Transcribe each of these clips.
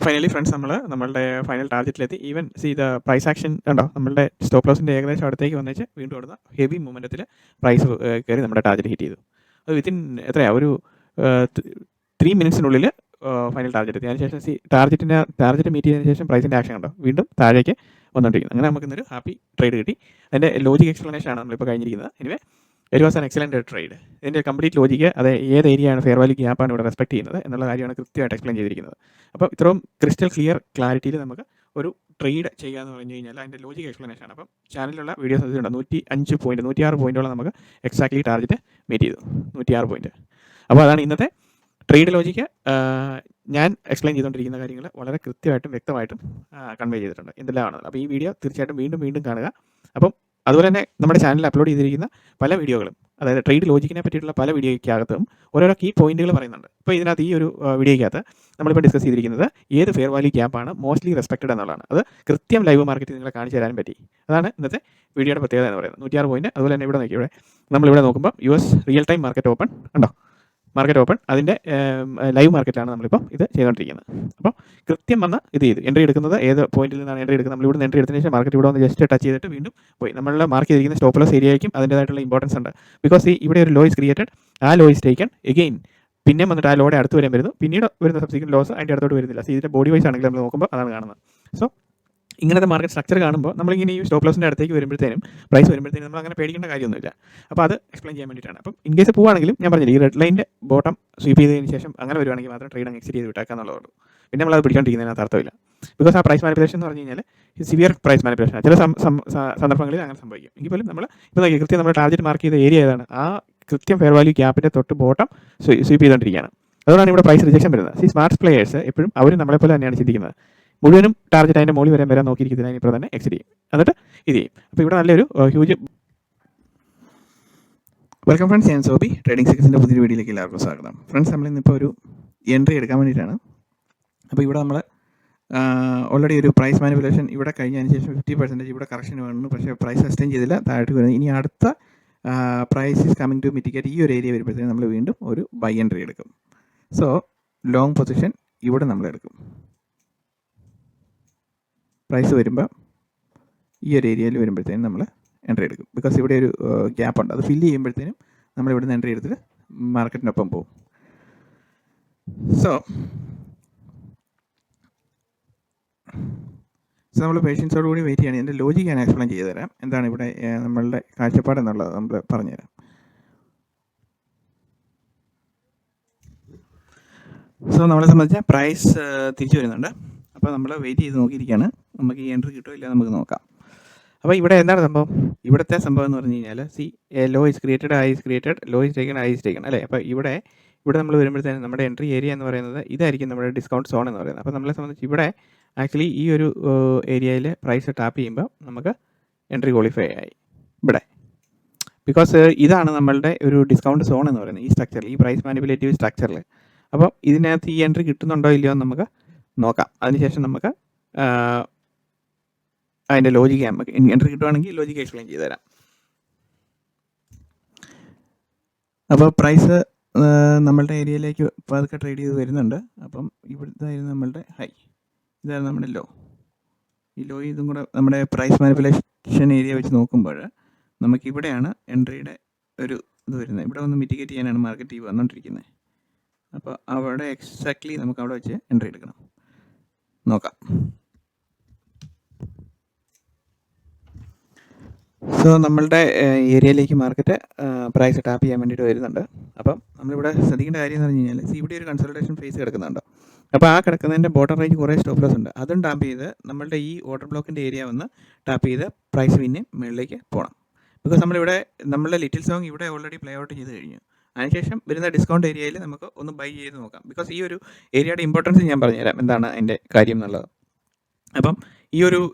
Finally friends നമ്മളുടെ final ടാർഗറ്റിലെത്തി. Even the price action കണ്ടോ, നമ്മളുടെ സ്റ്റോപ്പ് ലോസിൻ്റെ ഏകദേശം അടുത്തേക്ക് വന്നേച്ച് വീണ്ടും അവിടുന്ന് ഹെവി മൊമെൻറ്റത്തിൽ പ്രൈസ് കയറി നമ്മുടെ ടാർഗറ്റ് ഹിറ്റ് ചെയ്തു. അത് വിത്തിൻ എത്രയാണ് ഒരു 3 മിനിറ്റ്സിനുള്ളിൽ ഫൈനൽ ടാർഗറ്റ് എത്തി. അതിനുശേഷം ടാർഗറ്റ് മീറ്റ് ചെയ്തതിന് ശേഷം പ്രൈസിൻ്റെ ആക്ഷൻ കണ്ടോ വീണ്ടും താഴേക്ക് വന്നുകൊണ്ടിരിക്കുന്നത്. അങ്ങനെ നമുക്കിന്നൊരു ഹാപ്പി ട്രേഡ് കിട്ടി. അതിൻ്റെ ലോജിക് എക്സ്പ്ലനേഷൻ ആണ് നമ്മളിപ്പോൾ കഴിഞ്ഞിരിക്കുന്നത്. Anyway it was an excellent trade. ഇതിൻ്റെ കംപ്ലീറ്റ് ലോജിക്ക് അത് ഏത് ഏരിയയാണ് ഫെയർ വാല്യൂ ഗ്യാപ്പാണ് ഇവിടെ റെസ്പെക്ട് ചെയ്യുന്നത് എന്നുള്ള കാര്യമാണ് കൃത്യമായിട്ട് എക്സ്പ്ലെയിൻ ചെയ്തിരിക്കുന്നത്. അപ്പോൾ ഇത്രയും ക്രിസ്റ്റൽ ക്ലാരിറ്റിയിൽ നമുക്ക് ഒരു ട്രേഡ് ചെയ്യുക എന്ന് പറഞ്ഞു കഴിഞ്ഞാൽ അതിൻ്റെ ലോജിക് എക്സ്പ്ലനേഷൻ ആണ്. അപ്പം ചാനലിലുള്ള വീഡിയോസ് ഉണ്ട് 106 പോയിൻറ്റോളം നമുക്ക് എക്സാക്ട്ലി ടാർഗറ്റ് മീറ്റ് ചെയ്തു. 106 പോയിൻറ്റ്. അപ്പോൾ അതാണ് ഇന്നത്തെ ട്രേഡ് ലോജിക്ക്. ഞാൻ എക്സ്പ്ലെയിൻ ചെയ്തുകൊണ്ടിരിക്കുന്ന കാര്യങ്ങൾ വളരെ കൃത്യമായിട്ടും വ്യക്തമായിട്ടും കൺവേ ചെയ്തിട്ടുണ്ട് എന്തെല്ലാമാണ്. അപ്പോൾ ഈ വീഡിയോ തീർച്ചയായിട്ടും വീണ്ടും കാണുക. അപ്പം അതുപോലെ തന്നെ നമ്മുടെ ചാനലിൽ അപ്ലോഡ് ചെയ്തിരിക്കുന്ന പല വീഡിയോകളും, അതായത് ട്രേഡ് ലോജിക്കിനെ പറ്റിയിട്ടുള്ള പല വീഡിയോയ്ക്കകത്തും ഓരോരോ കീ പോയിന്റുകൾ പറയുന്നുണ്ട്. ഇപ്പോൾ ഇതിനകത്ത് ഈ ഒരു വീഡിയോയ്ക്കകത്ത് നമ്മളിപ്പോൾ ഡിസ്കസ് ചെയ്തിരിക്കുന്നത് ഏത് ഫെയർ വാല്യൂ ഗ്യാപ്പാണ് മോസ്റ്റ്ലി റെസ്പെക്റ്റഡ് എന്നുള്ളതാണ്. അത് കൃത്യം ലൈവ് മാർക്കറ്റിൽ നിങ്ങളെ കാണിച്ചു തരാനും പറ്റി. അതാണ് ഇന്നത്തെ വീഡിയോയുടെ പ്രത്യേകത എന്ന് പറയുന്നത്. 106 പോയിന്റ്. അതുപോലെ തന്നെ ഇവിടെ നോക്കി, ഇവിടെ നമ്മളിവിടെ നോക്കുമ്പോൾ US real time market open ഉണ്ടോ, മാർക്കറ്റ് ഓപ്പൺ അതിൻ്റെ ലൈവ് മാർക്കറ്റാണ് നമ്മളിപ്പോൾ ഇത് ചെയ്തുകൊണ്ടിരിക്കുന്നത്. അപ്പോൾ കൃത്യം വന്ന് ഇത് ചെയ്ത് എൻട്രി എടുക്കുന്നത് ഏത് പോയിന്റിൽ നിന്നാണ് എൻട്രി എടുക്കുന്നത്. നമ്മളിവിടെ എൻട്രി എടുത്തതിന് ശേഷം മാർക്കറ്റ് ഇവിടെ ഒന്ന് ജസ്റ്റ് ടച്ച് ചെയ്തിട്ട് വീണ്ടും പോയി. നമ്മൾ മാർക്ക് ചെയ്തിരിക്കുന്ന സ്റ്റോപ്പ് ലോസ് ഏരിയയ്ക്കും അതിൻ്റേതായിട്ടുള്ള ഇമ്പോർട്ടൻസ് ഉണ്ട്. ബിക്കോസ് ഇവിടെ ഒരു ലോ ഇസ് ക്രിയേറ്റഡ്, ആ ലോ ഇസ് ടേക്കൺ എഗെയിൻ, പിന്നെ വന്നിട്ട് ആ ലോയുടെ അടുത്ത് വരാൻ വരുന്നു, പിന്നീട് വരുന്ന സബ്സിക്വന്റ് ലോസ് അതിൻ്റെ അടുത്തോട്ട് വരുന്നില്ല. ഇതിൻ്റെ ബോഡി വൈസ് ആണെങ്കിൽ നമ്മൾ നോക്കുമ്പോൾ അതാണ് കാണുന്നത്. സോ ഇങ്ങനത്തെ മാർക്കറ്റ് സ്ട്രക്ചർ കാണുമ്പോൾ നമ്മളിങ്ങനെ ഈ സ്റ്റോപ്പ് ലോസിൻ്റെ അടുത്തേക്ക് വരുമ്പോഴത്തേനും പ്രൈസ് വരുമ്പോഴത്തേനും നമ്മൾ അങ്ങനെ പേടിക്കേണ്ട കാര്യമൊന്നുമില്ല. അപ്പോൾ അത് എക്സ്പ്ലെയിൻ ചെയ്യാൻ വേണ്ടിയിട്ടാണ്. അപ്പം ഇൻ കേസ് പോവുകയാണെങ്കിലും ഞാൻ പറഞ്ഞില്ല, ഈ റെഡ് ലൈൻ്റെ ബോട്ടം സ്വീപ്പ് ചെയ്തതിന് ശേഷം അങ്ങനെ വരുവാണെങ്കിൽ മാത്രം ട്രേഡ് അങ്ങ് എക്സിറ്റ് ചെയ്ത് വിട്ടാക്കാന്നുള്ളൂ. പിന്നെ നമ്മളത് പിടിക്കൊണ്ടിരിക്കുന്നതിനകത്ത് അർത്ഥമില്ല. ബിക്കോസ് ആ പ്രൈസ് മാനിപ്പുലേഷൻ എന്ന് പറഞ്ഞു കഴിഞ്ഞാൽ സിവിയർ പ്രൈസ് മാനിപ്പുലേഷൻ ചില സന്ദർഭങ്ങളിൽ അങ്ങനെ സംഭവിക്കും. എങ്കിൽ പോലും നമ്മൾ ഇപ്പോൾ നോക്കി കൃത്യം നമ്മൾ ടാർഗറ്റ് മാർക്ക് ചെയ്ത ഏരിയ ഏതാണ്, ആ കൃത്യം ഫെയർ വാല്യൂ ഗ്യാപ്പിൻ്റെ തൊട്ട് ബോട്ടം സ്വീപ്പ് ചെയ്തുകൊണ്ടിരിക്കുകയാണ്. അതുകൊണ്ടാണ് ഇവിടെ പ്രൈസ് റിജക്ഷൻ വരുന്നത്. സ്മാർട്ട് പ്ലേയേഴ്സ് എപ്പോഴും അവർ നമ്മളെപ്പോലെ തന്നെയാണ് ചിന്തിക്കുന്നത്. മുഴുവനും ടാർഗറ്റ് അതിൻ്റെ മുകളിൽ വരാൻ നോക്കിയിരിക്കുന്നതിന് ഇപ്പോൾ തന്നെ എക്സിറ്റ് ചെയ്യും, എന്നിട്ട് ഇത് ചെയ്യും. അപ്പോൾ ഇവിടെ നല്ലൊരു ഹ്യൂജ് വെൽക്കം ഫ്രണ്ട്സ്. ഞാൻ സോബി, ട്രേഡിംഗ് സീക്രട്സിൻ്റെ പുതിയൊരു വീഡിയോയിലേക്ക് എല്ലാവർക്കും സ്വാഗതം. ഫ്രണ്ട്സ്, നമ്മളിന്നിപ്പോൾ ഒരു എൻട്രി എടുക്കാൻ വേണ്ടിയിട്ടാണ്. അപ്പോൾ ഇവിടെ നമ്മൾ ഓൾറെഡി ഒരു പ്രൈസ് മാനിപ്പുലേഷൻ ഇവിടെ കഴിഞ്ഞതിന് ശേഷം 50% ഇവിടെ കറക്ഷൻ വേണം, പക്ഷേ പ്രൈസ് സസ്റ്റെയിൻ ചെയ്തില്ല, താഴോട്ട് വരുന്നത്. ഇനി അടുത്ത price is coming to mitigate ഈ ഒരു ഏരിയ വരുമ്പോഴത്തേക്കും നമ്മൾ വീണ്ടും ഒരു ബൈ എൻട്രി എടുക്കും. സോ ലോങ് പൊസിഷൻ ഇവിടെ നമ്മൾ എടുക്കും. പ്രൈസ് വരുമ്പോൾ ഈ ഒരു ഏരിയയിൽ വരുമ്പോഴത്തേനും നമ്മൾ എൻട്രി എടുക്കും. ബിക്കോസ് ഇവിടെ ഒരു ഗ്യാപ്പ് ഉണ്ട്, അത് ഫില്ല് ചെയ്യുമ്പോഴത്തേനും നമ്മൾ ഇവിടുന്ന് എൻട്രി എടുത്തിട്ട് മാർക്കറ്റിനൊപ്പം പോകും. സോ നമ്മൾ പേഷ്യൻസോടുകൂടി വെയിറ്റ് ചെയ്യണം. എൻ്റെ ലോജിക്ക് ഞാൻ എക്സ്പ്ലെയിൻ ചെയ്തു തരാം, എന്താണ് ഇവിടെ നമ്മളുടെ കാഴ്ചപ്പാടെന്നുള്ളത് നമ്മൾ പറഞ്ഞുതരാം. സോ നമ്മളെ സംബന്ധിച്ച് പ്രൈസ് തിരിച്ചു വരുന്നുണ്ട്. അപ്പോൾ നമ്മൾ വെയിറ്റ് ചെയ്ത് നോക്കിയിരിക്കുകയാണ്, നമുക്ക് ഈ എൻട്രി കിട്ടുമോ ഇല്ല നമുക്ക് നോക്കാം. അപ്പോൾ ഇവിടെ എന്താണ് സംഭവം? ഇവിടുത്തെ സംഭവം എന്ന് പറഞ്ഞു കഴിഞ്ഞാൽ low is created, high is created, low is taken, high is taken അല്ലേ. അപ്പോൾ ഇവിടെ നമ്മൾ വരുമ്പോഴത്തേനും നമ്മുടെ എൻട്രി ഏരിയ എന്ന് പറയുന്നത് ഇതായിരിക്കും, നമ്മുടെ ഡിസ്കൗണ്ട് സോൺ എന്ന് പറയുന്നത്. അപ്പോൾ നമ്മളെ സംബന്ധിച്ച് ഇവിടെ ആക്ച്വലി ഈ ഒരു ഏരിയയിൽ പ്രൈസ് ടാപ്പ് ചെയ്യുമ്പോൾ നമുക്ക് എൻട്രി ക്വാളിഫൈ ആയി ഇവിടെ. ബിക്കോസ് ഇതാണ് നമ്മളുടെ ഒരു ഡിസ്കൗണ്ട് സോൺ എന്ന് പറയുന്നത് ഈ സ്ട്രക്ചറിൽ, ഈ പ്രൈസ് മാനിപ്പുലേറ്റീവ് സ്ട്രക്ചറിൽ. അപ്പോൾ ഇതിനകത്ത് ഈ എൻട്രി കിട്ടുന്നുണ്ടോ ഇല്ലയോ എന്ന് നമുക്ക് നോക്കാം. അതിനുശേഷം നമുക്ക് അതിൻ്റെ ലോജിക്ക് നമുക്ക് എൻട്രി കിട്ടുവാണെങ്കിൽ ലോജിക്ക് എക്സ്പ്ലെയിൻ ചെയ്തു തരാം. അപ്പോൾ പ്രൈസ് നമ്മളുടെ ഏരിയയിലേക്ക് പതുക്കെ ട്രേഡ് ചെയ്ത് വരുന്നുണ്ട്. അപ്പം ഇവിടുത്തായിരുന്നു നമ്മളുടെ ഹൈ, ഇതായിരുന്നു നമ്മുടെ ലോ. ഈ ലോ ഇതും കൂടെ നമ്മുടെ പ്രൈസ് മാനിപ്പുലേഷൻ ഏരിയ വെച്ച് നോക്കുമ്പോൾ നമുക്കിവിടെയാണ് എൻട്രിയുടെ ഒരു ഇത് വരുന്നത്. ഇവിടെ ഒന്ന് മിറ്റിഗേറ്റ് ചെയ്യാനാണ് മാർക്കറ്റ് ഈ വന്നുകൊണ്ടിരിക്കുന്നത്. അപ്പോൾ അവിടെ എക്സാക്ട്ലി നമുക്ക് അവിടെ വെച്ച് എൻട്രി എടുക്കണം. നോക്കാം. സോ നമ്മളുടെ ഏരിയയിലേക്ക് മാർക്കറ്റ് പ്രൈസ് ടാപ്പ് ചെയ്യാൻ വേണ്ടിയിട്ട് വരുന്നുണ്ട്. അപ്പം നമ്മളിവിടെ ശ്രദ്ധിക്കേണ്ട കാര്യം എന്ന് പറഞ്ഞു കഴിഞ്ഞാൽ ഇവിടെ ഒരു കൺസൾട്ടേഷൻ ഫേസ് കിടക്കുന്നുണ്ട്. അപ്പോൾ ആ കിടക്കുന്നതിൻ്റെ ബോട്ടം റേഞ്ച് കുറേ സ്റ്റോപ്പ് ലോസ് ഉണ്ട്. അതും ടാപ്പ് ചെയ്ത് നമ്മളുടെ ഈ ഓർഡർ ബ്ലോക്കിൻ്റെ ഏരിയ വന്ന് ടാപ്പ് ചെയ്ത് പ്രൈസ് പിന്നെ മുകളിലേക്ക് പോകണം. ബിക്കോസ് നമ്മളിവിടെ നമ്മളുടെ ലിറ്റിൽ സോങ് ഇവിടെ ഓൾറെഡി പ്ലേ ഔട്ട് ചെയ്ത് കഴിഞ്ഞു. അതിനുശേഷം വരുന്ന ഡിസ്കൗണ്ട് ഏരിയയിൽ നമുക്ക് ഒന്ന് ബൈ ചെയ്ത് നോക്കാം. ബിക്കോസ് ഈ ഒരു ഏരിയയുടെ ഇമ്പോർട്ടൻസ് ഞാൻ പറഞ്ഞുതരാം, എന്താണ് അതിൻ്റെ കാര്യം എന്നുള്ളത്. അപ്പം ഈ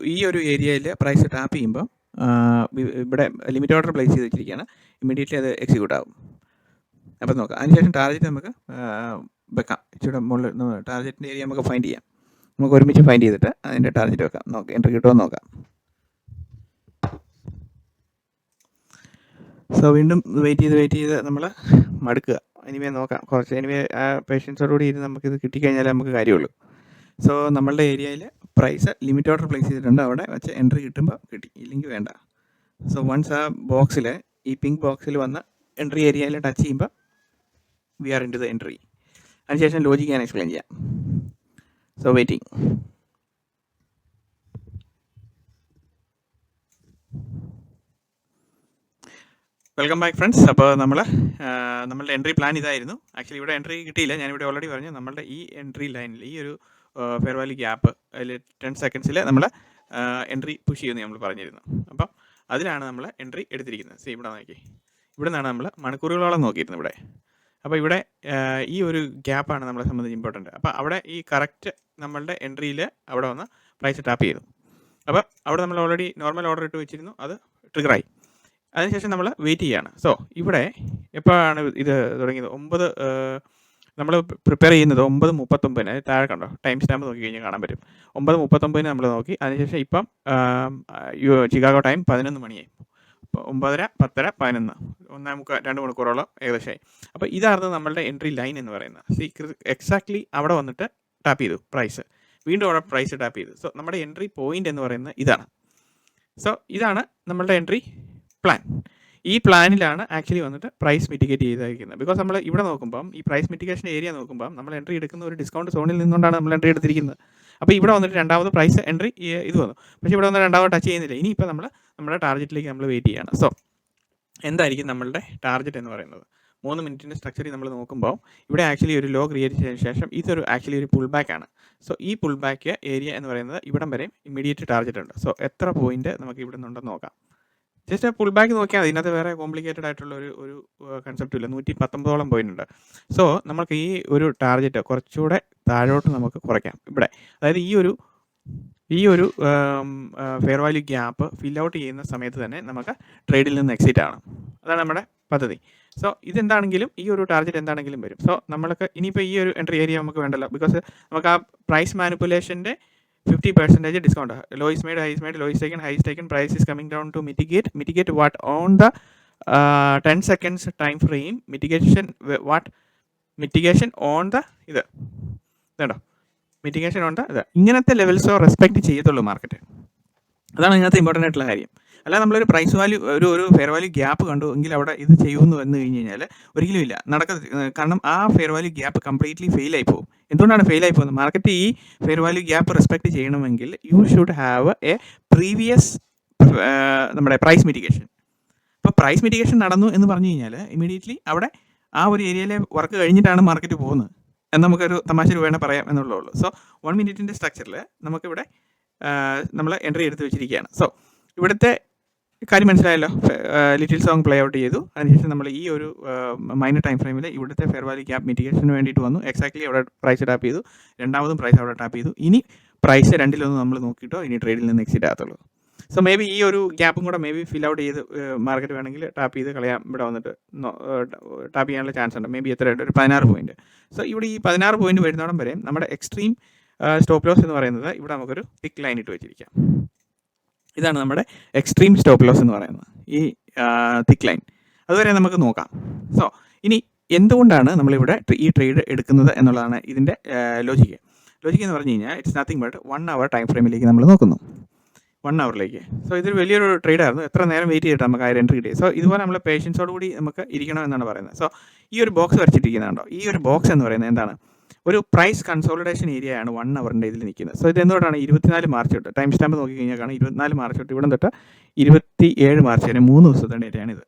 ഒരു ഏരിയയിൽ പ്രൈസ് ടാപ്പ് ചെയ്യുമ്പോൾ ഇവിടെ ലിമിറ്റ് ഓർഡർ പ്ലേസ് ചെയ്ത് വെച്ചിരിക്കുകയാണ്. ഇമ്മീഡിയറ്റ്ലി അത് എക്സിക്യൂട്ട് ആകും. അപ്പം നോക്കാം. അതിനുശേഷം ടാർഗറ്റ് നമുക്ക് വെക്കാം. ഇച്ചിരി മുകളിൽ ടാർഗറ്റിൻ്റെ ഏരിയ നമുക്ക് ഫൈൻഡ് ചെയ്യാം. നമുക്ക് ഒരുമിച്ച് ഫൈൻഡ് ചെയ്തിട്ട് അതിൻ്റെ ടാർഗറ്റ് വെക്കാം. നോക്കാം എൻട്രി കിട്ടുമോ നോക്കാം. സോ വീണ്ടും വെയിറ്റ് ചെയ്ത് നമ്മൾ മടുക്കുക. എനിവേ നോക്കാം, കുറച്ച് എനിവേ ആ പേഷ്യൻസോടുകൂടി ഇരുന്ന് നമുക്കിത് കിട്ടിക്കഴിഞ്ഞാലേ നമുക്ക് കാര്യമുള്ളൂ. സോ നമ്മളുടെ ഏരിയയിൽ പ്രൈസ് ലിമിറ്റ് ഓർഡർ പ്ലേസ് ചെയ്തിട്ടുണ്ട്. അവിടെ വെച്ച് എൻട്രി കിട്ടുമ്പോൾ കിട്ടി, ഇല്ലെങ്കിൽ വേണ്ട. സോ വൺസ് ആ ബോക്സിൽ, ഈ പിങ്ക് ബോക്സിൽ വന്ന് എൻട്രി ഏരിയയിൽ ടച്ച് ചെയ്യുമ്പോൾ we are into the entry. അതിനുശേഷം ലോജിക്ക് ഞാൻ എക്സ്പ്ലെയിൻ ചെയ്യാം. So waiting. Welcome back friends. അപ്പോൾ നമ്മളുടെ എൻട്രി പ്ലാൻ ഇതായിരുന്നു. ആക്ച്വലി ഇവിടെ എൻട്രി കിട്ടിയില്ല. ഞാനിവിടെ ഓൾറെഡി പറഞ്ഞു നമ്മളുടെ ഈ എൻട്രി ലൈനിൽ ഈ ഒരു ഫെയർ വാല്യൂ ഗ്യാപ്പ് അതിൽ 10 സെക്കൻഡ്സിൽ നമ്മൾ എൻട്രി പുഷ് ചെയ്യുമെന്ന് നമ്മൾ പറഞ്ഞിരുന്നു. അപ്പം അതിലാണ് നമ്മൾ എൻട്രി എടുത്തിരിക്കുന്നത്. സി ഇവിടെ നോക്കി, ഇവിടെ നിന്നാണ് നമ്മൾ മണിക്കൂറുകളോളം നോക്കിയിരുന്നത് ഇവിടെ. അപ്പോൾ ഇവിടെ ഈ ഒരു ഗ്യാപ്പാണ് നമ്മളെ സംബന്ധിച്ച് ഇമ്പോർട്ടൻറ്റ്. അപ്പോൾ അവിടെ ഈ കറക്റ്റ് നമ്മളുടെ എൻട്രിയിൽ അവിടെ വന്ന് പ്രൈസ് ടാപ്പ് ചെയ്തു. അപ്പോൾ അവിടെ നമ്മൾ ഓൾറെഡി നോർമൽ ഓർഡർ ഇട്ട് വെച്ചിരുന്നു, അത് ട്രിഗറായി. അതിനുശേഷം നമ്മൾ വെയിറ്റ് ചെയ്യുകയാണ്. സോ ഇവിടെ എപ്പോഴാണ് ഇത് തുടങ്ങിയത്? നമ്മൾ പ്രിപ്പയർ ചെയ്യുന്നത് 9:39. താഴെ കണ്ടോ, ടൈം സ്റ്റാമ്പ് നോക്കി കഴിഞ്ഞാൽ കാണാൻ പറ്റും. 9:39 നമ്മൾ നോക്കി. അതിനുശേഷം ഇപ്പം ചിക്കാഗോ ടൈം 11 മണിയായി. 9:30, 10:30, 11, 2 മണിക്കൂറോളം ഏകദേശമായി. അപ്പോൾ ഇതായിരുന്നു നമ്മളുടെ എൻട്രി ലൈൻ എന്ന് പറയുന്നത്. എക്സാക്ട്ലി അവിടെ വന്നിട്ട് ടാപ്പ് ചെയ്തു പ്രൈസ്, വീണ്ടും അവിടെ പ്രൈസ് ടാപ്പ് ചെയ്തു. സോ നമ്മുടെ എൻട്രി പോയിന്റ് എന്ന് പറയുന്നത് ഇതാണ്. സോ ഇതാണ് നമ്മളുടെ എൻട്രി പ്ലാൻ. ഈ പ്ലാനിലാണ് ആക്ച്വലി വന്നിട്ട് പ്രൈസ് മിറ്റിഗേറ്റ് ചെയ്തിരിക്കുന്നത്. ബിക്കോസ് നമ്മൾ ഇവിടെ നോക്കുമ്പം ഈ പ്രൈസ് മിറ്റിഗേഷൻ ഏരിയ നോക്കുമ്പം നമ്മൾ എൻട്രി എടുക്കുന്ന ഒരു ഡിസ്കൗണ്ട് സോണിൽ നിന്നുകൊണ്ടാണ് നമ്മൾ എൻട്രി എടുത്തിരിക്കുന്നത്. അപ്പോൾ ഇവിടെ വന്നിട്ട് രണ്ടാമത് പ്രൈസ് എൻട്രി ഇത് വന്നു, പക്ഷേ ഇവിടെ വന്ന് രണ്ടാമത് ടച്ച് ചെയ്യുന്നില്ല. ഇനിയിപ്പോൾ നമ്മൾ നമ്മുടെ ടാർഗറ്റിലേക്ക് നമ്മൾ വെയിറ്റ് ചെയ്യാണ്. സോ എന്തായിരിക്കും നമ്മളുടെ ടാർഗറ്റ് എന്ന് പറയുന്നത്? 3 മിനിറ്റിൻ്റെ സ്ട്രക്ചറിൽ നമ്മൾ നോക്കുമ്പോൾ ഇവിടെ ആക്ച്വലി ഒരു ലോ ക്രിയേറ്റ് ചെയ്തതിന് ശേഷം ഇതൊരു ആക്ച്വലി ഒരു പുൾ ബാക്ക് ആണ്. സോ ഈ പുൾ ബാക്ക് ഏരിയ എന്ന് പറയുന്നത് ഇവിടം വരെയും ഇമ്മീഡിയറ്റ് ടാർഗറ്റ് ഉണ്ട്. സോ എത്ര പോയിന്റ് നമുക്ക് ഇവിടെ നിന്നുണ്ടെന്ന് നോക്കാം. ജസ്റ്റ് പുൾ ബാക്ക് നോക്കിയാൽ മതി. ഇതിനകത്ത് വേറെ കോംപ്ലിക്കേറ്റഡ് ആയിട്ടുള്ള ഒരു കൺസെപ്റ്റും ഇല്ല. 119ഓളം പോയിന്റ് ഉണ്ട്. സോ നമുക്ക് ഈ ഒരു ടാർഗറ്റ് കുറച്ചുകൂടെ താഴോട്ട് നമുക്ക് കുറയ്ക്കാം ഇവിടെ. അതായത് ഈ ഒരു fair value gap fill out ചെയ്യുന്ന സമയത്ത് തന്നെ നമുക്ക് ട്രേഡിൽ നിന്ന് എക്സിറ്റ് ആണ്. അതാണ് നമ്മുടെ പദ്ധതി. സോ ഇതെന്താണെങ്കിലും ഈ ഒരു ടാർഗറ്റ് എന്താണെങ്കിലും വരും. സോ നമ്മൾക്ക് ഇനിയിപ്പോൾ ഈ ഒരു എൻട്രി ഏരിയ നമുക്ക് വേണ്ടല്ലോ. ബിക്കോസ് നമുക്ക് ആ price മാനിപ്പുലേഷൻ്റെ 50% discount. Low is made, high is made, low is taken, high is taken. Price is coming down to mitigate what on the 10 seconds time frame. Mitigation on the ഇത് ഇതുണ്ടോ, mitigation on the ഇത്. ഇങ്ങനത്തെ ലെവൽസോ respect ചെയ്യത്തുള്ളൂ market. അതാണ് ഇതിനകത്ത് important ആയിട്ടുള്ള കാര്യം. അല്ല നമ്മളൊരു പ്രൈസ് വാല്യൂ ഒരു ഫെയർ വാല്യൂ ഗ്യാപ്പ് കണ്ടു എങ്കിൽ അവിടെ ഇത് ചെയ്യുമെന്ന് വന്നു കഴിഞ്ഞ് കഴിഞ്ഞാൽ ഒരിക്കലും ഇല്ല, നടക്കത്തില്ല. കാരണം ആ ഫെയർ വാല്യൂ ഗ്യാപ്പ് കംപ്ലീറ്റ്ലി ഫെയിലായി പോകും. എന്തുകൊണ്ടാണ് ഫെയിലായി പോകുന്നത്? മാർക്കറ്റ് ഈ ഫെയർ വാല്യൂ ഗ്യാപ്പ് റെസ്പെക്ട് ചെയ്യണമെങ്കിൽ U should have A previous നമ്മുടെ പ്രൈസ് മിറ്റിഗേഷൻ. അപ്പോൾ പ്രൈസ് മിറ്റിഗേഷൻ നടന്നു എന്ന് പറഞ്ഞു കഴിഞ്ഞാൽ ഇമീഡിയറ്റ്ലി അവിടെ ആ ഒരു ഏരിയയിലെ വർക്ക് കഴിഞ്ഞിട്ടാണ് മാർക്കറ്റ് പോകുന്നത് എന്ന് നമുക്കൊരു തമാശ വേണം പറയാം എന്നുള്ളൂ. സോ 1 മിനിറ്റിൻ്റെ സ്ട്രക്ചറിൽ നമുക്കിവിടെ നമ്മൾ എൻട്രി എടുത്ത് വെച്ചിരിക്കുകയാണ്. സോ ഇവിടുത്തെ കാര്യം മനസ്സിലായല്ലോ. ലിറ്റിൽ സോങ് പ്ലേ ഔട്ട് ചെയ്തു. അതിനുശേഷം നമ്മൾ ഈ ഒരു മൈനർ ടൈം ഫ്രെയിമിൽ ഇവിടുത്തെ ഫെയർ വാല്യൂ ഗ്യാപ്പ് മിറ്റിഗേഷന് വേണ്ടിയിട്ട് വന്നു. എക്സാക്ട്ലി അവിടെ പ്രൈസ് ടാപ്പ് ചെയ്തു, രണ്ടാമതും പ്രൈസ് അവിടെ ടാപ്പ് ചെയ്തു. ഇനി പ്രൈസ് രണ്ടിലൊന്നും നമ്മൾ നോക്കിയിട്ടോ ഇനി ട്രേഡിൽ നിന്ന് എക്സിറ്റ് ആകത്തുള്ളൂ. സോ മേ ബി ഈ ഒരു ഗ്യാപ്പും കൂടെ മേ ബി ഫിൽ ഔട്ട് ചെയ്ത് മാർക്കറ്റ് വേണമെങ്കിൽ ടാപ്പ് ചെയ്ത് കളയാം. ഇവിടെ വന്നിട്ട് ടാപ്പ് ചെയ്യാനുള്ള ചാൻസ് ഉണ്ട്. മേ ബി എത്ര ഒരു 16 പോയിന്റ്. സോ ഇവിടെ ഈ 16 പോയിന്റ് വരുന്നോടം വരെ നമ്മുടെ എക്സ്ട്രീം സ്റ്റോപ്പ് ലോസ് എന്ന് പറയുന്നത് ഇവിടെ നമുക്കൊരു തിക്ക് ലൈൻ ഇട്ട് വെച്ചിരിക്കാം. ഇതാണ് നമ്മുടെ എക്സ്ട്രീം സ്റ്റോപ്പ് ലോസ് എന്ന് പറയുന്നത്, ഈ തിക്ക് ലൈൻ. അതുവരെ നമുക്ക് നോക്കാം. സോ ഇനി എന്തുകൊണ്ടാണ് നമ്മളിവിടെ ഈ ട്രേഡ് എടുക്കുന്നത് എന്നുള്ളതാണ് ഇതിൻ്റെ ലോജിക്ക് എന്ന് പറഞ്ഞു കഴിഞ്ഞാൽ it's nothing but 1 hour time ഫ്രെയിമിലേക്ക് നമ്മൾ നോക്കുന്നു. 1 അവറിലേക്ക്. സോ ഇതൊരു വലിയൊരു ട്രേഡായിരുന്നു. എത്ര നേരം വെയിറ്റ് ചെയ്തിട്ട് നമുക്ക് ആ എൻട്രി കിട്ടി. സോ ഇതുപോലെ നമ്മൾ പേഷ്യൻസോടുകൂടി നമുക്ക് ഇരിക്കണം എന്നാണ് പറയുന്നത്. സോ ഈ ഒരു ബോക്സ് വരച്ചിട്ടിരിക്കുന്നുണ്ടോ? ഈ ഒരു ബോക്സ് എന്ന് പറയുന്നത് എന്താണ്? ഒരു പ്രൈസ് കൺസോളിഡേഷൻ ഏരിയയാണ് 1 അവറിൻ്റെ ഇതിൽ നിൽക്കുന്നത്. സോ ഇത് എന്തുകൊണ്ടാണ് 24 മാർച്ച് തൊട്ട് ടൈം സ്റ്റാമ്പ് നോക്കി കഴിഞ്ഞാൽ കാണാം 24 മാർച്ച് തൊട്ട് ഇവിടെ തൊട്ട് 27 മാർച്ച് വരെ 3 ദിവസത്തെ ഡേറ്റയാണിത്.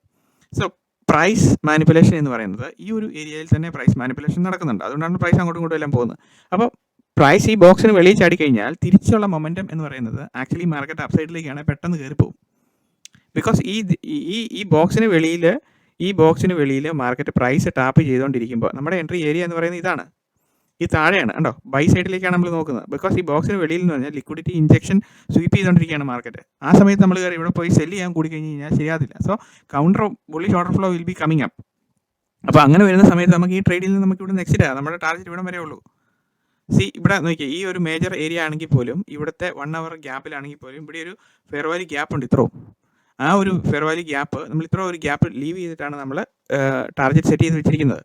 സോ പ്രൈസ് മാനിപ്പുലേഷൻ എന്ന് പറയുന്നത് ഈ ഒരു ഏരിയയിൽ തന്നെ പ്രൈസ് മാനിപ്പുലേഷൻ നടക്കുന്നുണ്ട്. അതുകൊണ്ടാണ് പ്രൈസ് അങ്ങോട്ടും ഇങ്ങോട്ടും എല്ലാം പോകുന്നത്. അപ്പോൾ പ്രൈസ് ഈ ബോക്സിന് വെളിയിൽ ചാടിക്കഴിഞ്ഞാൽ തിരിച്ചുള്ള മൊമെൻറ്റം എന്ന് പറയുന്നത് ആക്ച്വലി മാർക്കറ്റ് അപ്സൈഡിലേക്കാണ് പെട്ടെന്ന് കയറിപ്പോകും. ബിക്കോസ് ഈ ബോക്സിന് വെളിയിൽ മാർക്കറ്റ് പ്രൈസ് ടാപ്പ് ചെയ്തുകൊണ്ടിരിക്കുമ്പോൾ നമ്മുടെ എൻട്രി ഏരിയ എന്ന് പറയുന്നത് ഇതാണ്, ഈ താഴെയാണ് കണ്ടോ, ബൈ സൈഡിലേക്കാണ് നമ്മൾ നോക്കുന്നത്. ബിക്കോസ് ഈ ബോക്സിന് വെളിയിൽ എന്ന് പറഞ്ഞാൽ ലിക്വിഡിറ്റി ഇഞ്ചക്ഷൻ സ്വീപ്പ് ചെയ്തുകൊണ്ടിരിക്കുകയാണ് മാർക്കറ്റ്. ആ സമയത്ത് നമ്മൾ കയറി ഇവിടെ പോയി സെല് ചെയ്യാൻ കൂടി കഴിഞ്ഞ് കഴിഞ്ഞാൽ ശരിയാതില്ല. So counter bullish order flow will be coming up. അപ്പോൾ അങ്ങനെ വരുന്ന സമയത്ത് നമുക്ക് ഈ ട്രേഡിൽ നിന്ന് നമുക്ക് ഇവിടെ എക്സിറ്റ് ആകാം. നമ്മുടെ ടാർഗറ്റ് ഇവിടം വരെ ഉള്ളൂ. ഇവിടെ നോക്കിയാൽ ഈ ഒരു മേജർ ഏരിയ ആണെങ്കിൽ പോലും ഇവിടുത്തെ 1 അവർ ഗ്യാപ്പിലാണെങ്കിൽ പോലും ഇവിടെ ഒരു ഫെയർ വാല്യൂ ഗ്യാപ്പ് ഉണ്ട് ഇത്രയും. ആ ഒരു ഫെയർ വാല്യൂ ഗ്യാപ്പ് നമ്മൾ ഇത്ര ഒരു ഗ്യാപ്പ് ലീവ് ചെയ്തിട്ടാണ് നമ്മൾ ടാർഗറ്റ് സെറ്റ് ചെയ്ത് വെച്ചിരിക്കുന്നത്.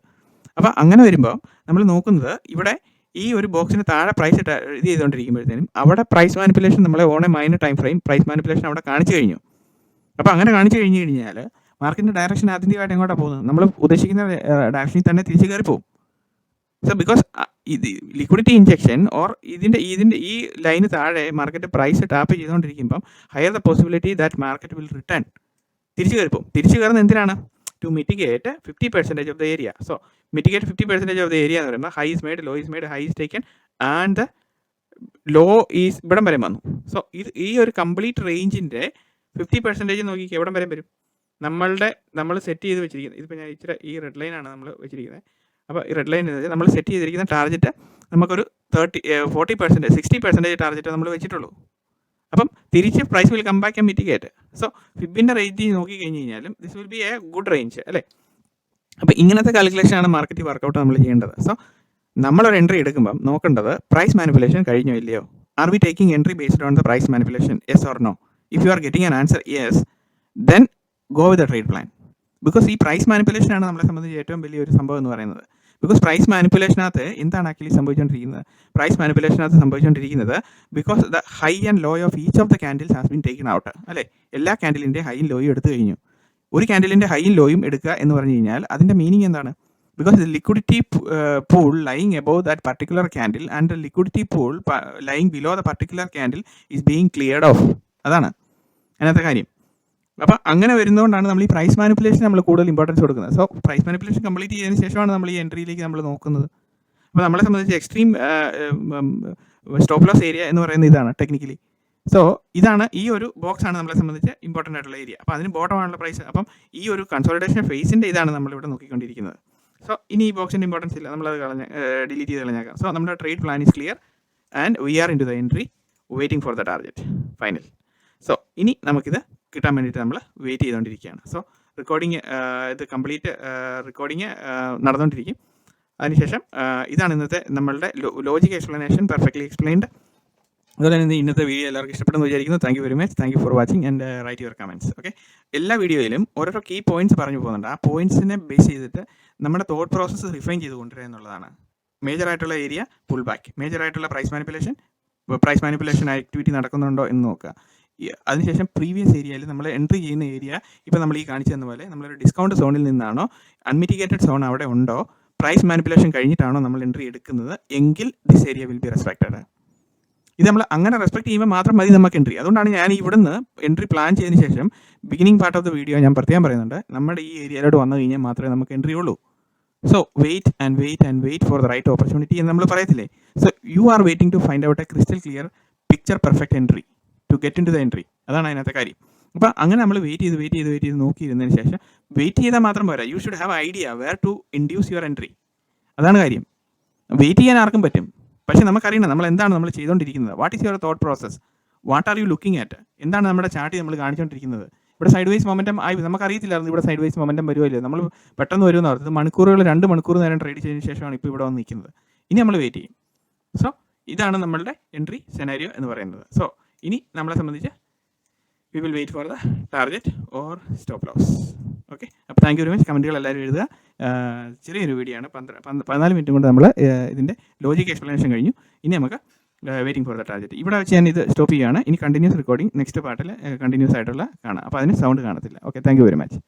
അപ്പോൾ അങ്ങനെ വരുമ്പോൾ നമ്മൾ നോക്കുന്നത് ഇവിടെ ഈ ഒരു ബോക്സിന് താഴെ പ്രൈസ് ഇത് ചെയ്തുകൊണ്ടിരിക്കുമ്പോഴത്തേനും അവിടെ പ്രൈസ് മാനിപ്പുലേഷൻ നമ്മളെ on a minor time frame price manipulation അവിടെ കാണിച്ചു കഴിഞ്ഞു. അപ്പോൾ അങ്ങനെ കാണിച്ചു കഴിഞ്ഞ് കഴിഞ്ഞാൽ മാർക്കറ്റിൻ്റെ ഡയറക്ഷൻ ആത്യന്തികമായിട്ട് എങ്ങോട്ടാണ് പോകുന്നത്? നമ്മൾ ഉദ്ദേശിക്കുന്ന ഡയറക്ഷനിൽ തന്നെ തിരിച്ച് കയറി പോകും. സോ ബിക്കോസ് ഇത് ലിക്വിഡിറ്റി ഇഞ്ചെക്ഷൻ ഓർ ഇതിൻ്റെ ഈ ലൈന് താഴെ മാർക്കറ്റ് പ്രൈസ് ടാപ്പ് ചെയ്തുകൊണ്ടിരിക്കുമ്പം higher the possibility that market will return, തിരിച്ച് കയറി പോകും. തിരിച്ച് കയറുന്നത് എന്തിനാണ്? To mitigate 50% of the area. So mitigate 50% of the area എന്ന് പറയുമ്പോൾ high is made, low is made, high is taken and the low is ഇവിടം വരെ വന്നു. സോ ഈ ഒരു കംപ്ലീറ്റ് റേഞ്ചിൻ്റെ 50% നോക്കി എവിടം വരെ വരും? നമ്മൾ സെറ്റ് ചെയ്ത് വെച്ചിരിക്കുന്നത്, ഇതിപ്പോൾ ഞാൻ ഇച്ചിരി ഈ റെഡ് ലൈനാണ് നമ്മൾ വെച്ചിരിക്കുന്നത്. അപ്പോൾ ഈ റെഡ് ലൈൻ നമ്മൾ സെറ്റ് ചെയ്തിരിക്കുന്ന ടാർഗറ്റ് നമുക്കൊരു 40% 60% ടാർഗറ്റ് നമ്മൾ വെച്ചിട്ടുള്ളൂ. അപ്പം തിരിച്ച് price will come back and mitigate. So ഫിബിൻ്റെ റേഞ്ച് നോക്കി കഴിഞ്ഞ് കഴിഞ്ഞാലും this will be a good range അല്ലേ? അപ്പോൾ ഇങ്ങനത്തെ കാൽക്കുലേഷനാണ് മാർക്കറ്റ് വർക്കൗട്ട് നമ്മൾ ചെയ്യേണ്ടത്. സോ നമ്മളൊരു എൻട്രി എടുക്കുമ്പം നോക്കേണ്ടത് പ്രൈസ് മാനിപ്പുലേഷൻ കഴിഞ്ഞോ ഇല്ലയോ? Are we taking entry based on the price manipulation, yes or no? If you are getting an answer yes, then go with the trade plan. Because ഈ price മാനിപ്പുലേഷനാണ് നമ്മളെ സംബന്ധിച്ച് ഏറ്റവും വലിയൊരു സംഭവം എന്ന് പറയുന്നത്. ബിക്കോസ് പ്രൈസ് മാനിപ്പുലേഷനകത്ത് എന്താണ് ആക്ച്വലി സംഭവിച്ചുകൊണ്ടിരിക്കുന്നത്? പ്രൈസ് മാനിപ്പുലേഷനകത്ത് സംഭവിച്ചുകൊണ്ടിരിക്കുന്നത് because the high and law of each of the candles has been taken out അല്ലേ? എല്ലാ ക്യാൻഡിലിൻ്റെ ഹൈയും ലോയും എടുത്തു കഴിഞ്ഞു. ഒരു ക്യാൻഡിലിൻ്റെ ഹൈയും ലോയും എടുക്കുക എന്ന് പറഞ്ഞു കഴിഞ്ഞാൽ അതിൻ്റെ മീനിങ് എന്താണ്? Because the liquidity pool lying above that particular candle and the liquidity pool lying below the particular candle is being cleared of. അതാണ് അതിനകത്തെ കാര്യം. അപ്പോൾ അങ്ങനെ വരുന്നതുകൊണ്ടാണ് നമ്മൾ ഈ പ്രൈസ് മാനിപ്പുലേഷൻ നമ്മൾ കൂടുതൽ ഇമ്പോർട്ടൻസ് കൊടുക്കുന്നത്. സോ പ്രൈസ് മാനിപ്പുലേഷൻ കംപ്ലീറ്റ് ചെയ്തതിന് ശേഷമാണ് നമ്മൾ ഈ എൻട്രിയിലേക്ക് നമ്മൾ നോക്കുന്നത്. അപ്പോൾ നമ്മളെ സംബന്ധിച്ച് എക്സ്ട്രീം സ്റ്റോപ്പ് ലോസ് ഏരിയ എന്ന് പറയുന്നത് ഇതാണ് ടെക്നിക്കലി. സോ ഇതാണ് ഈ ഒരു ബോക്സ് ആണ് നമ്മളെ സംബന്ധിച്ച് ഇമ്പോർട്ടൻ്റ് ആയിട്ടുള്ള ഏരിയ. അപ്പോൾ അതിന് ബോട്ടം ആണുള്ള പ്രൈസ്. അപ്പം ഈ ഒരു കൺസോളിഡേഷൻ ഫേസിൻ്റെ ഇതാണ് നമ്മളിവിടെ നോക്കിക്കൊണ്ടിരിക്കുന്നത്. സോ ഇനി ഈ ബോക്സിൻ്റെ ഇമ്പോർട്ടൻസ് ഇല്ല, നമ്മളത് ഡിലീറ്റ് ചെയ്ത് കളഞ്ഞേക്കാം. സോ നമ്മുടെ trade plan is clear and we are into the entry waiting for the target final. So ഇനി നമുക്കിത് കിട്ടാൻ വേണ്ടിയിട്ട് നമ്മൾ വെയിറ്റ് ചെയ്തുകൊണ്ടിരിക്കുകയാണ്. സോ റെക്കോർഡിങ് ഇത് കംപ്ലീറ്റ് റെക്കോർഡിങ് നടന്നുകൊണ്ടിരിക്കും. അതിനുശേഷം ഇതാണ് ഇന്നത്തെ നമ്മളുടെ ലോജിക് എക്സ്പ്ലനേഷൻ, പെർഫെക്റ്റ്ലി എക്സ്പ്ലെയിൻഡ്. അതുപോലെ തന്നെ ഇന്നത്തെ വീഡിയോ എല്ലാവർക്കും ഇഷ്ടപ്പെടുന്നു വിചാരിക്കുന്നു. Thank you very much. Thank you for watching and write your comments. Okay, എല്ലാ വീഡിയോയിലും ഓരോരോ കീ പോയിന്റ്സ് പറഞ്ഞു പോകുന്നുണ്ട്. ആ പോയിന്റ്സിനെ ബേസ് ചെയ്തിട്ട് നമ്മുടെ തോട്ട് പ്രോസസ്സ് റിഫൈൻ ചെയ്ത് കൊണ്ടുവരിക എന്നുള്ളതാണ്. മേജറായിട്ടുള്ള ഏരിയ പുൾ ബാക്ക്, മേജറായിട്ടുള്ള പ്രൈസ് മാനിപ്പുലേഷൻ ആക്ടിവിറ്റി നടക്കുന്നുണ്ടോ എന്ന് നോക്കുക. അതിനുശേഷം പ്രീവിയസ് ഏരിയയിൽ നമ്മൾ എൻട്രി ചെയ്യുന്ന ഏരിയ ഇപ്പോൾ നമ്മൾ ഈ കാണിച്ചു തന്ന പോലെ നമ്മളൊരു ഡിസ്കൗണ്ട് സോണിൽ നിന്നാണോ, അൺമിറ്റിഗേറ്റഡ് സോൺ അവിടെ ഉണ്ടോ, പ്രൈസ് മാനിപ്പുലേഷൻ കഴിഞ്ഞിട്ടാണോ നമ്മൾ എൻട്രി എടുക്കുന്നത് എങ്കിൽ this area will be respected. ഇത് നമ്മൾ അങ്ങനെ റെസ്പെക്ട് ചെയ്യുമ്പോൾ മാത്രം മതി നമുക്ക് എൻട്രി. അതുകൊണ്ടാണ് ഞാൻ ഇവിടുന്ന് എൻട്രി പ്ലാൻ ചെയ്തതിന് ശേഷം beginning part of the video ഞാൻ പ്രത്യേകം പറയുന്നുണ്ട്, നമ്മുടെ ഈ ഏരിയയിലോട്ട് വന്നു കഴിഞ്ഞാൽ മാത്രമേ നമുക്ക് എൻട്രി ഉള്ളൂ. So wait for the right opportunity എന്ന് നമ്മൾ പറയത്തില്ലേ. So you are waiting to find out a crystal clear picture perfect entry to get into the entry. അതാണ് അതിനകത്തെ കാര്യം. അപ്പോൾ അങ്ങനെ നമ്മൾ വെയിറ്റ് ചെയ്ത് നോക്കിയിരുന്നതിന് ശേഷം വെയിറ്റ് ചെയ്താൽ മാത്രം പോരാ, you should have idea where to induce your entry. അതാണ് കാര്യം. വെയിറ്റ് ചെയ്യാൻ ആർക്കും പറ്റും, പക്ഷേ നമുക്കറിയണം നമ്മൾ എന്താണ് നമ്മൾ ചെയ്തുകൊണ്ടിരിക്കുന്നത്. What is your thought process, what are you looking at, എന്താണ് നമ്മുടെ ചാർട്ടിൽ നമ്മൾ കാണിച്ചുകൊണ്ടിരിക്കുന്നത്. ഇവിടെ സൈഡ് വൈസ് മൊമെൻറ്റം നമുക്കറിയത്തില്ലായിരുന്നു ഇവിടെ സൈഡ് വൈസ് മൊമെൻറ്റം വരുമല്ലോ, നമ്മൾ പെട്ടെന്ന് വരുമെന്ന് ഓർത്തത് മണിക്കൂറുകൾ 2 മണിക്കൂർ നേരം ട്രേഡ് ചെയ്തതിന് ശേഷമാണ് ഇപ്പോൾ ഇവിടെ വന്ന് നിൽക്കുന്നത്. ഇനി നമ്മൾ വെയിറ്റ് ചെയ്യും. സോ ഇതാണ് നമ്മളുടെ എൻട്രി സെനാരിയോ എന്ന് പറയുന്നത്. സോ ഇനി നമ്മളെ സംബന്ധിച്ച് we will wait for the target or stop loss. Okay, അപ്പോൾ താങ്ക് യു വെരി മച്ച്. കമൻറ്റുകൾ എല്ലാവരും എഴുതുക. ചെറിയൊരു വീഡിയോ ആണ്, 14 മിനിറ്റ് കൊണ്ട് നമ്മൾ ഇതിൻ്റെ ലോജിക് എക്സ്പ്ലനേഷൻ കഴിഞ്ഞു. ഇനി നമുക്ക് വെയിറ്റിംഗ് ഫോർ ദ ടാർഗറ്റ് ഇവിടെ വെച്ച് ഞാൻ ഇത് സ്റ്റോപ്പ് ചെയ്യുകയാണ്. ഇനി കണ്ടിന്യൂസ് റെക്കോർഡിംഗ് നെക്സ്റ്റ് പാർട്ടിൽ കണ്ടിന്യൂസ് ആയിട്ടുള്ള കാണാം. അപ്പോൾ അതിന് സൗണ്ട് കാണത്തില്ല. Okay, thank you very much.